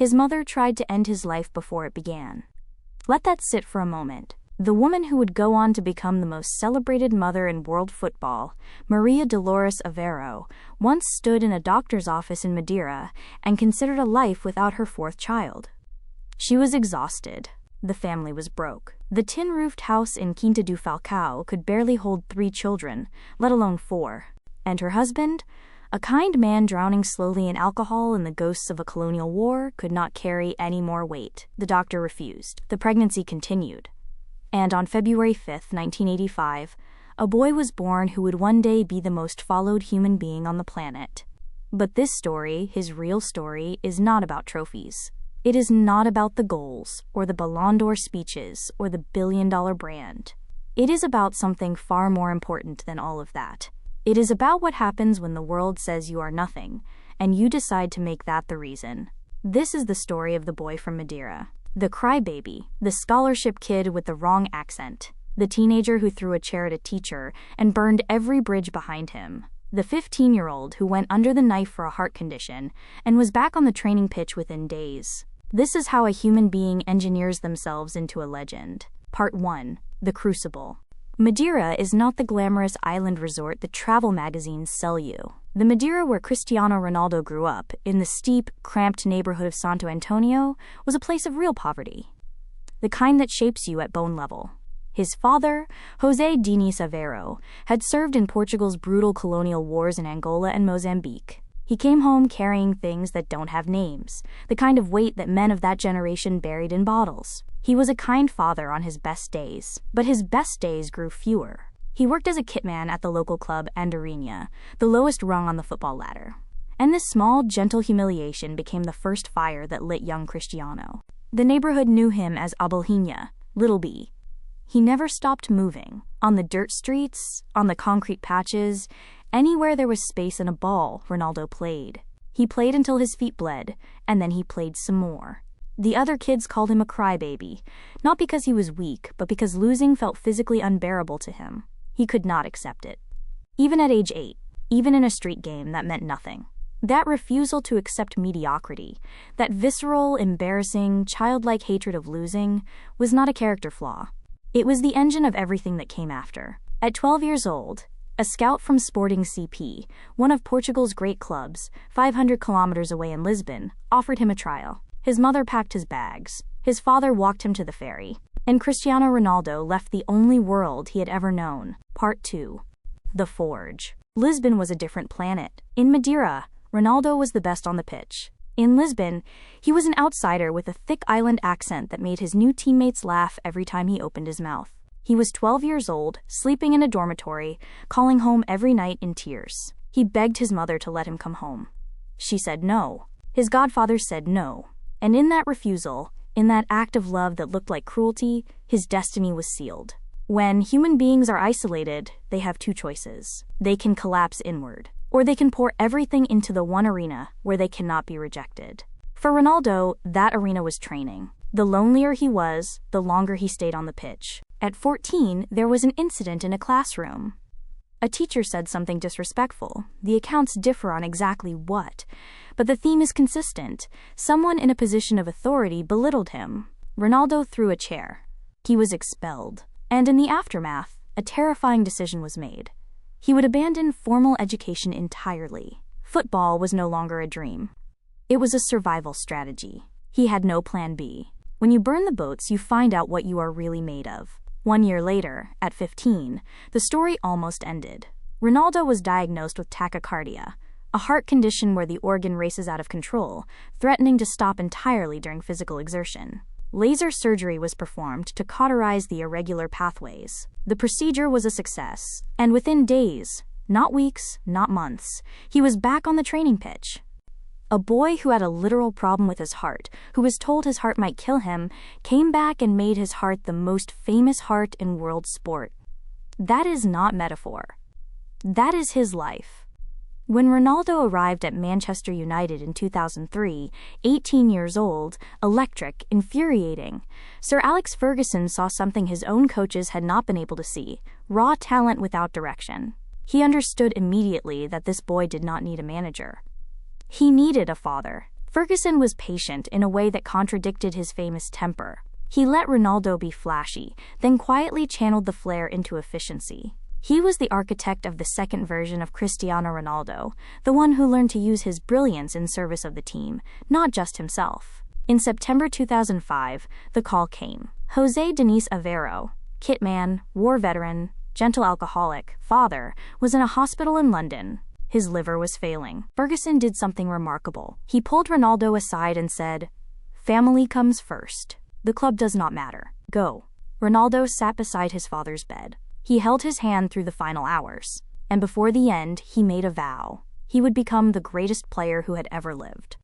His mother tried to end his life before it began. Let that sit for a moment. The woman who would go on to become the most celebrated mother in world football, Maria Dolores Aveiro, once stood in a doctor's office in Madeira and considered a life without her fourth child. She was exhausted. The family was broke. The tin-roofed house in Quinta do Falcão could barely hold 3 children, let alone 4. And her husband, a kind man drowning slowly in alcohol and the ghosts of a colonial war, could not carry any more weight. The doctor refused. The pregnancy continued. And on February 5, 1985, a boy was born who would one day be the most followed human being on the planet. But this story, his real story, is not about trophies. It is not about the goals, or the Ballon d'Or speeches, or the billion-dollar brand. It is about something far more important than all of that. It is about what happens when the world says you are nothing, and you decide to make that the reason. This is the story of the boy from Madeira. The crybaby, the scholarship kid with the wrong accent, the teenager who threw a chair at a teacher and burned every bridge behind him, the 15-year-old who went under the knife for a heart condition and was back on the training pitch within days. This is how a human being engineers themselves into a legend. Part 1. The Crucible. Madeira is not the glamorous island resort that travel magazines sell you. The Madeira where Cristiano Ronaldo grew up, in the steep, cramped neighborhood of Santo Antonio, was a place of real poverty. The kind that shapes you at bone level. His father, José Diniz Aveiro, had served in Portugal's brutal colonial wars in Angola and Mozambique. He came home carrying things that don't have names, the kind of weight that men of that generation buried in bottles. He was a kind father on his best days, but his best days grew fewer. He worked as a kitman at the local club Andorinha, the lowest rung on the football ladder. And this small, gentle humiliation became the first fire that lit young Cristiano. The neighborhood knew him as Abelhinha, Little B. He never stopped moving. On the dirt streets, on the concrete patches, anywhere there was space and a ball, Ronaldo played. He played until his feet bled, and then he played some more. The other kids called him a crybaby, not because he was weak, but because losing felt physically unbearable to him. He could not accept it. Even at age 8, even in a street game, that meant nothing. That refusal to accept mediocrity, that visceral, embarrassing, childlike hatred of losing, was not a character flaw. It was the engine of everything that came after. At 12 years old, a scout from Sporting CP, one of Portugal's great clubs, 500 kilometers away in Lisbon, offered him a trial. His mother packed his bags. His father walked him to the ferry. And Cristiano Ronaldo left the only world he had ever known. Part 2. The Forge. Lisbon was a different planet. In Madeira, Ronaldo was the best on the pitch. In Lisbon, he was an outsider with a thick island accent that made his new teammates laugh every time he opened his mouth. He was 12 years old, sleeping in a dormitory, calling home every night in tears. He begged his mother to let him come home. She said no. His godfather said no. And in that refusal, in that act of love that looked like cruelty, his destiny was sealed. When human beings are isolated, they have 2 choices. They can collapse inward, or they can pour everything into the one arena where they cannot be rejected. For Ronaldo, that arena was training. The lonelier he was, the longer he stayed on the pitch. At 14, there was an incident in a classroom. A teacher said something disrespectful. The accounts differ on exactly what, but the theme is consistent. Someone in a position of authority belittled him. Ronaldo threw a chair. He was expelled. And in the aftermath, a terrifying decision was made. He would abandon formal education entirely. Football was no longer a dream. It was a survival strategy. He had no plan B. When you burn the boats, you find out what you are really made of. 1 year later, at 15, the story almost ended. Ronaldo was diagnosed with tachycardia, a heart condition where the organ races out of control, threatening to stop entirely during physical exertion. Laser surgery was performed to cauterize the irregular pathways. The procedure was a success, and within days, not weeks, not months, he was back on the training pitch. A boy who had a literal problem with his heart, who was told his heart might kill him, came back and made his heart the most famous heart in world sport. That is not metaphor. That is his life. When Ronaldo arrived at Manchester United in 2003, 18 years old, electric, infuriating, Sir Alex Ferguson saw something his own coaches had not been able to see: raw talent without direction. He understood immediately that this boy did not need a manager. He needed a father. Ferguson was patient in a way that contradicted his famous temper. He let Ronaldo be flashy, then quietly channeled the flair into efficiency. He was the architect of the second version of Cristiano Ronaldo, the one who learned to use his brilliance in service of the team, not just himself. In September 2005, the call came. José Diniz Aveiro, kitman, war veteran, gentle alcoholic, father, was in a hospital in London. His liver was failing. Ferguson did something remarkable. He pulled Ronaldo aside and said, "Family comes first. The club does not matter. Go." Ronaldo sat beside his father's bed. He held his hand through the final hours, and before the end, he made a vow. He would become the greatest player who had ever lived.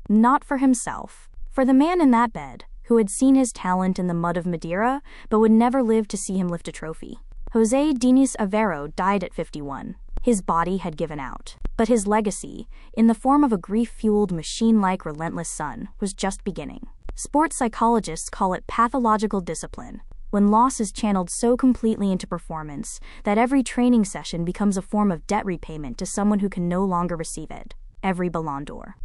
Not for himself, for the man in that bed, who had seen his talent in the mud of Madeira, but would never live to see him lift a trophy. José Diniz Aveiro died at 51. His body had given out, but his legacy, in the form of a grief-fueled machine-like relentless son, was just beginning. Sports psychologists call it pathological discipline, when loss is channeled so completely into performance that every training session becomes a form of debt repayment to someone who can no longer receive it. Every Ballon d'Or,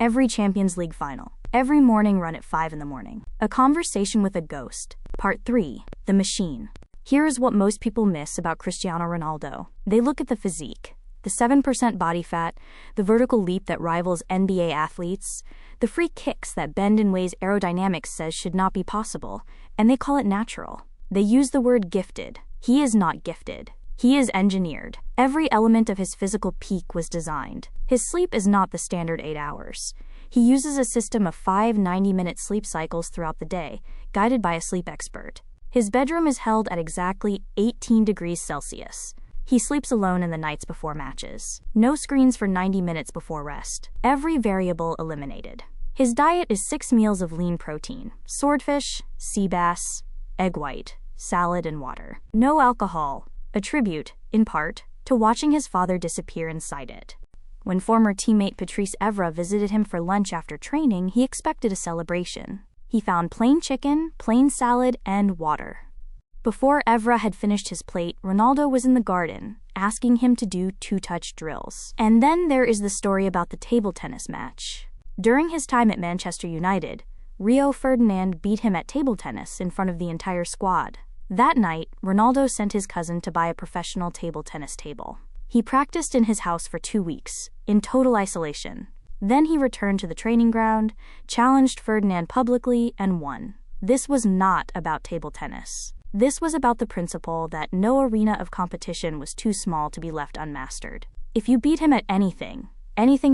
every Champions League final, every morning run at 5 a.m. A conversation with a ghost. Part 3. The Machine. Here is what most people miss about Cristiano Ronaldo. They look at the physique, the 7% body fat, the vertical leap that rivals NBA athletes, the free kicks that bend in ways aerodynamics says should not be possible, and they call it natural. They use the word gifted. He is not gifted. He is engineered. Every element of his physical peak was designed. His sleep is not the standard 8 hours. He uses a system of 5 90-minute sleep cycles throughout the day, guided by a sleep expert. His bedroom is held at exactly 18 degrees Celsius. He sleeps alone in the nights before matches. No screens for 90 minutes before rest. Every variable eliminated. His diet is 6 meals of lean protein: swordfish, sea bass, egg white, salad, and water. No alcohol, a tribute, in part, to watching his father disappear inside it. When former teammate Patrice Evra visited him for lunch after training, he expected a celebration. He found plain chicken, plain salad, and water. Before Evra had finished his plate, Ronaldo was in the garden, asking him to do two-touch drills. And then there is the story about the table tennis match. During his time at Manchester United, Rio Ferdinand beat him at table tennis in front of the entire squad. That night, Ronaldo sent his cousin to buy a professional table tennis table. He practiced in his house for 2 weeks, in total isolation. Then he returned to the training ground, challenged Ferdinand publicly, and won. This was not about table tennis. This was about the principle that no arena of competition was too small to be left unmastered. If you beat him at anything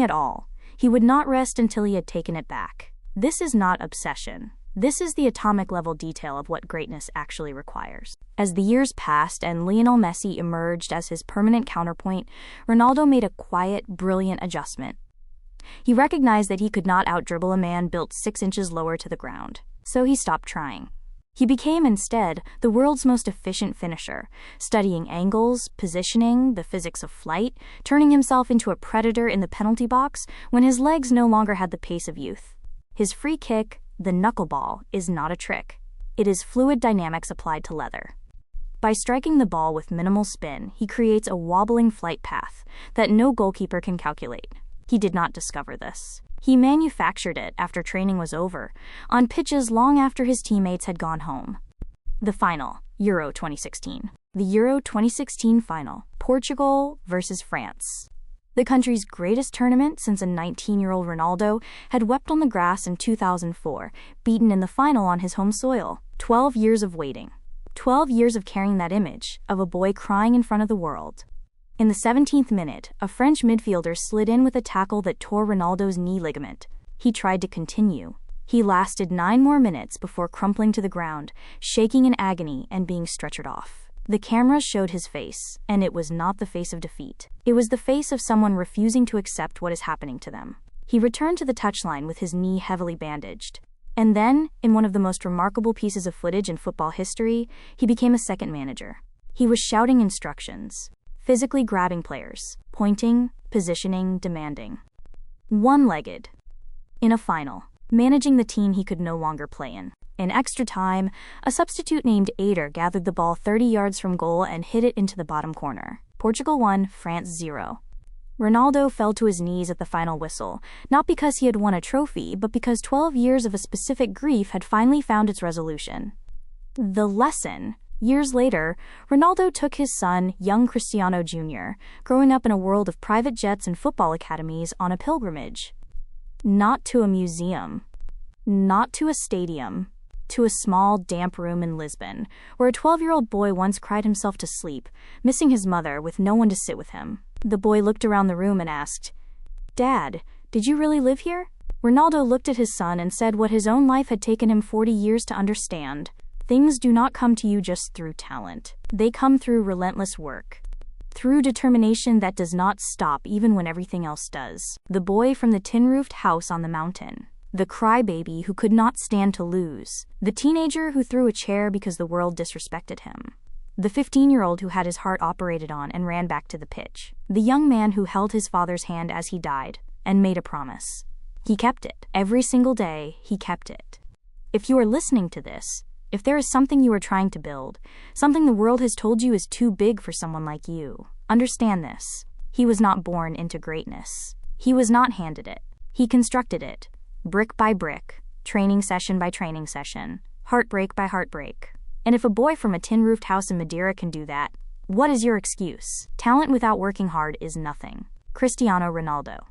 at all, he would not rest until he had taken it back. This is not obsession. This is the atomic-level detail of what greatness actually requires. As the years passed and Lionel Messi emerged as his permanent counterpoint, Ronaldo made a quiet, brilliant adjustment. He recognized that he could not out-dribble a man built 6 inches lower to the ground, so he stopped trying. He became instead the world's most efficient finisher, studying angles, positioning, the physics of flight, turning himself into a predator in the penalty box when his legs no longer had the pace of youth. His free kick, the knuckleball, is not a trick. It is fluid dynamics applied to leather. By striking the ball with minimal spin, he creates a wobbling flight path that no goalkeeper can calculate. He did not discover this. He manufactured it after training was over, on pitches long after his teammates had gone home. The final, Euro 2016. The Euro 2016 final, Portugal versus France. The country's greatest tournament since a 19-year-old Ronaldo had wept on the grass in 2004, beaten in the final on his home soil. 12 years of waiting. 12 years of carrying that image of a boy crying in front of the world. In the 17th minute, a French midfielder slid in with a tackle that tore Ronaldo's knee ligament. He tried to continue. He lasted 9 more minutes before crumpling to the ground, shaking in agony and being stretchered off. The cameras showed his face, and it was not the face of defeat. It was the face of someone refusing to accept what is happening to them. He returned to the touchline with his knee heavily bandaged. And then, in one of the most remarkable pieces of footage in football history, he became a second manager. He was shouting instructions, physically grabbing players, pointing, positioning, demanding. One-legged. In a final, managing the team he could no longer play in. In extra time, a substitute named Ader gathered the ball 30 yards from goal and hit it into the bottom corner. Portugal 1, France 0. Ronaldo fell to his knees at the final whistle, not because he had won a trophy, but because 12 years of a specific grief had finally found its resolution. The lesson. Years later, Ronaldo took his son, young Cristiano Jr., growing up in a world of private jets and football academies, on a pilgrimage. Not to a museum. Not to a stadium. To a small, damp room in Lisbon, where a 12-year-old boy once cried himself to sleep, missing his mother with no one to sit with him. The boy looked around the room and asked, "Dad, did you really live here?" Ronaldo looked at his son and said what his own life had taken him 40 years to understand. Things do not come to you just through talent. They come through relentless work. Through determination that does not stop even when everything else does. The boy from the tin-roofed house on the mountain. The crybaby who could not stand to lose. The teenager who threw a chair because the world disrespected him. The 15-year-old who had his heart operated on and ran back to the pitch. The young man who held his father's hand as he died and made a promise. He kept it. Every single day, he kept it. If you are listening to this, if there is something you are trying to build, something the world has told you is too big for someone like you, understand this. He was not born into greatness. He was not handed it. He constructed it, brick by brick, training session by training session, heartbreak by heartbreak. And if a boy from a tin-roofed house in Madeira can do that, what is your excuse? Talent without working hard is nothing. Cristiano Ronaldo.